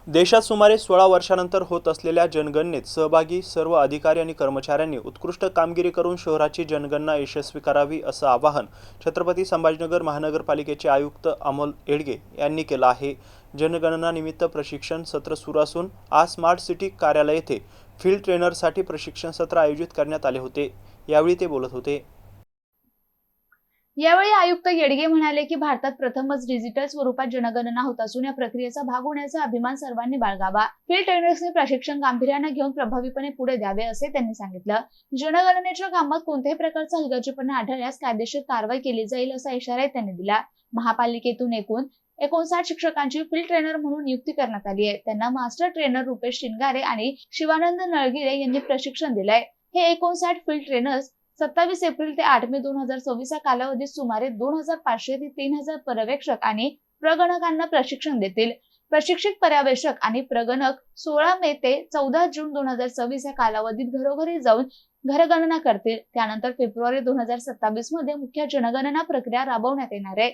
देशात सुमारे 16 वर्षांनंतर होत असलेल्या जनगणनेत सहभागी सर्व अधिकारी आणि कर्मचाऱ्यांनी उत्कृष्ट कामगिरी करून शहराची जनगणना यशस्वी करावी असं आवाहन छत्रपती संभाजीनगर महानगरपालिकेचे आयुक्त अमोल येडगे यांनी केलं आहे। जनगणनानिमित्त प्रशिक्षण सत्र सुरू असून आज स्मार्ट सिटी कार्यालय येथे फील्ड ट्रेनरसाठी प्रशिक्षण सत्र आयोजित करण्यात आले होते। यावेळी ते बोलत होते। यावेळी आयुक्त येडगे म्हणाले की भारतात प्रथमच डिजिटल स्वरूपात जनगणना होत असून या प्रक्रियेचा भाग होण्याचा अभिमान सर्वांनी बाळगावा। फील्ड ट्रेनर्सनी प्रशिक्षण गांभीर्याने घेऊन प्रभावीपणे पुढे द्यावे असे त्यांनी सांगितलं। जनगणनेच्या कामात कोणत्याही प्रकारचा हलगर्जीपणा आढळल्यास कायदेशीर कारवाई केली जाईल असा इशाराही त्यांनी दिला। महापालिकेतून एकूण 59 शिक्षकांची फील्ड ट्रेनर म्हणून नियुक्ती करण्यात आली आहे। त्यांना मास्टर ट्रेनर रुपेश शिंगारे आणि शिवानंद नळगिरे यांनी प्रशिक्षण दिलंय। हे 59 फील्ड ट्रेनर्स 27 एप्रिल ते 8 मे 2024 या कालावधीत सुमारे 2500 ते 3000 पर्यवेक्षक आणि प्रगणकांना प्रशिक्षण देतील। प्रशिक्षित पर्यवेक्षक आणि प्रगणक 16 मे ते 14 जून 2024 या कालावधीत घरोघरी जाऊन घरगणना करतील। त्यानंतर फेब्रुवारी 2027 मध्ये मुख्य जनगणना प्रक्रिया राबवण्यात येणार आहे।